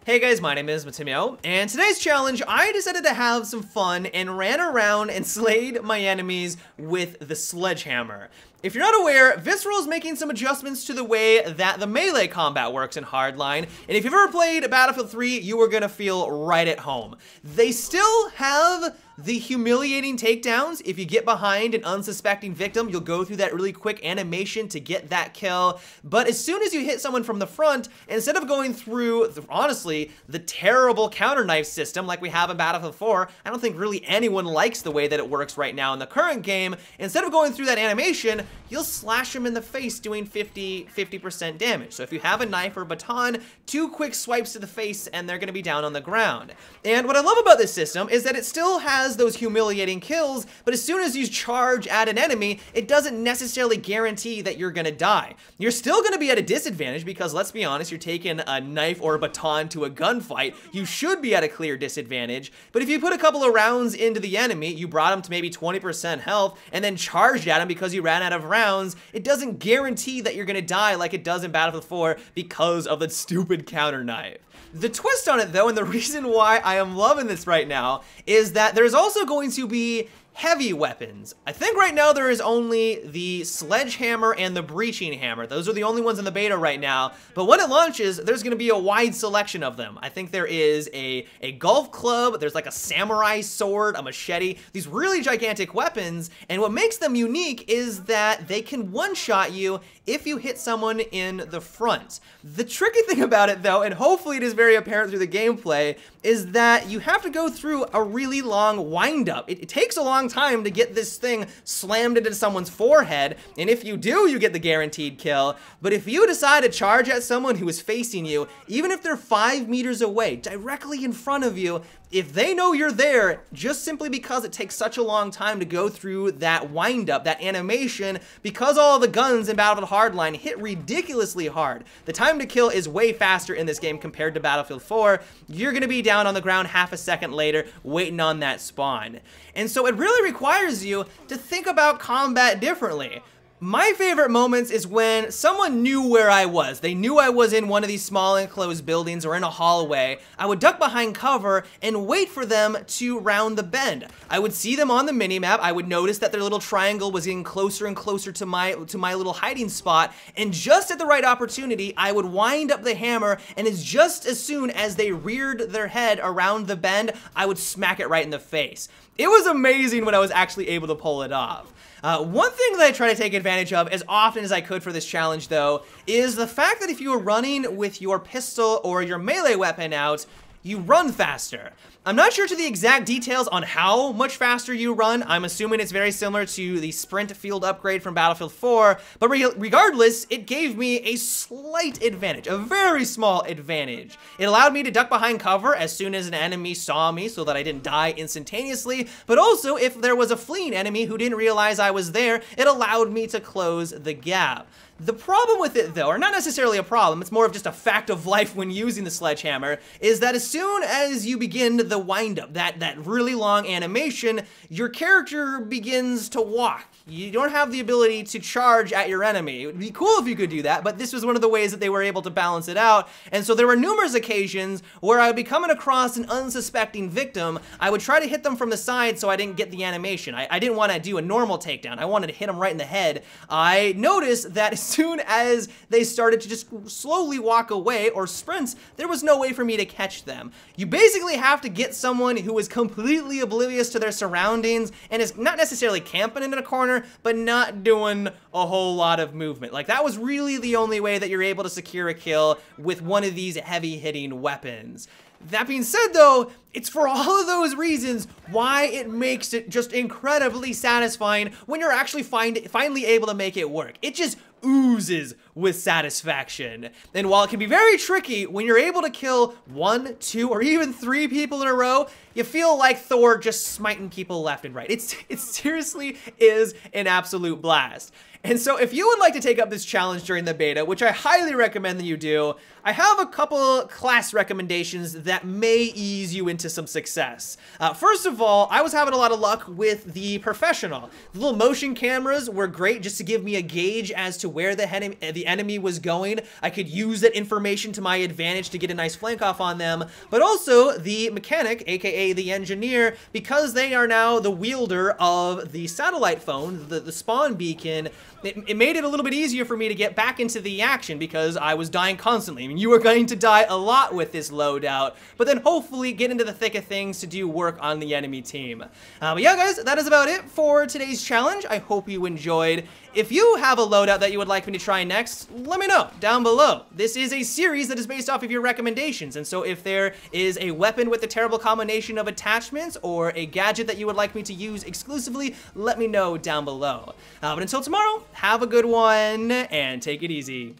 Hey guys, my name is Matimio, and today's challenge, I decided to have some fun and ran around and slayed my enemies with the Sledge Hammer. If you're not aware, Visceral is making some adjustments to the way that the melee combat works in Hardline, and if you've ever played Battlefield 3, you are gonna feel right at home. They still have the humiliating takedowns. If you get behind an unsuspecting victim, you'll go through that really quick animation to get that kill. But as soon as you hit someone from the front, instead of going through, honestly, the terrible counter knife system like we have in Battlefield 4, I don't think really anyone likes the way that it works right now in the current game. Instead of going through that animation, you'll slash them in the face doing 50% damage. So if you have a knife or a baton, 2 quick swipes to the face and they're gonna be down on the ground. And what I love about this system is that it still has those humiliating kills, but as soon as you charge at an enemy, it doesn't necessarily guarantee that you're gonna die. You're still gonna be at a disadvantage because, let's be honest, you're taking a knife or a baton to a gunfight. You should be at a clear disadvantage, but if you put a couple of rounds into the enemy, you brought him to maybe 20% health, and then charged at him because you ran out of rounds, it doesn't guarantee that you're gonna die like it does in Battlefield 4 because of the stupid counter knife. The twist on it though, and the reason why I am loving this right now, is that there's also going to be heavy weapons. I think right now there is only the Sledge Hammer and the Breaching Hammer. Those are the only ones in the beta right now, but when it launches, there's gonna be a wide selection of them. I think there is a golf club, there's like a samurai sword, a machete, these really gigantic weapons, and what makes them unique is that they can one-shot you if you hit someone in the front. The tricky thing about it though, and hopefully it is very apparent through the gameplay, is that you have to go through a really long wind-up. It takes a long time to get this thing slammed into someone's forehead, and if you do, you get the guaranteed kill. But if you decide to charge at someone who is facing you, even if they're 5 meters away, directly in front of you, if they know you're there, just simply because it takes such a long time to go through that wind-up, that animation, because all the guns in Battlefield Hardline hit ridiculously hard, the time to kill is way faster in this game compared to Battlefield 4. You're gonna be down on the ground half a second later, waiting on that spawn. And so it really requires you to think about combat differently. My favorite moments is when someone knew where I was. They knew I was in one of these small enclosed buildings or in a hallway. I would duck behind cover and wait for them to round the bend. I would see them on the minimap. I would notice that their little triangle was getting closer and closer to my little hiding spot, and just at the right opportunity, I would wind up the hammer, and it's just as soon as they reared their head around the bend, I would smack it right in the face. It was amazing when I was actually able to pull it off. One thing that I try to take advantage of as often as I could for this challenge though, is the fact that if you are running with your pistol or your melee weapon out, you run faster. I'm not sure to the exact details on how much faster you run. I'm assuming it's very similar to the sprint field upgrade from Battlefield 4, but regardless, it gave me a slight advantage, a very small advantage. It allowed me to duck behind cover as soon as an enemy saw me so that I didn't die instantaneously, but also if there was a fleeing enemy who didn't realize I was there, it allowed me to close the gap. The problem with it though, or not necessarily a problem, it's more of just a fact of life when using the sledgehammer, is that as soon as you begin the wind-up, that really long animation, your character begins to walk. You don't have the ability to charge at your enemy. It would be cool if you could do that, but this was one of the ways that they were able to balance it out, and so there were numerous occasions where I would be coming across an unsuspecting victim. I would try to hit them from the side so I didn't get the animation. I didn't want to do a normal takedown. I wanted to hit them right in the head. I noticed that as soon as they started to just slowly walk away or sprint, there was no way for me to catch them. You basically have to get someone who is completely oblivious to their surroundings and is not necessarily camping in a corner, but not doing a whole lot of movement. Like, that was really the only way that you're able to secure a kill with one of these heavy hitting weapons. That being said though, it's for all of those reasons why it makes it just incredibly satisfying when you're actually finally able to make it work. It just oozes with satisfaction. And while it can be very tricky, when you're able to kill 1, 2, or even 3 people in a row, you feel like Thor just smiting people left and right. It seriously is an absolute blast. And so if you would like to take up this challenge during the beta, which I highly recommend that you do, I have a couple class recommendations that may ease you into some success. First of all, I was having a lot of luck with the Professional. The little motion cameras were great just to give me a gauge as to where the enemy was going. I could use that information to my advantage to get a nice flank off on them. But also the Mechanic, aka the Engineer, because they are now the wielder of the satellite phone, the spawn beacon, it made it a little bit easier for me to get back into the action because I was dying constantly. I mean, you are going to die a lot with this loadout, but then hopefully get into the thick of things to do work on the enemy team. But yeah, guys, that is about it for today's challenge. I hope you enjoyed. If you have a loadout that you would like me to try next, let me know down below. This is a series that is based off of your recommendations, and so if there is a weapon with a terrible combination of attachments or a gadget that you would like me to use exclusively, let me know down below. But until tomorrow, have a good one and take it easy.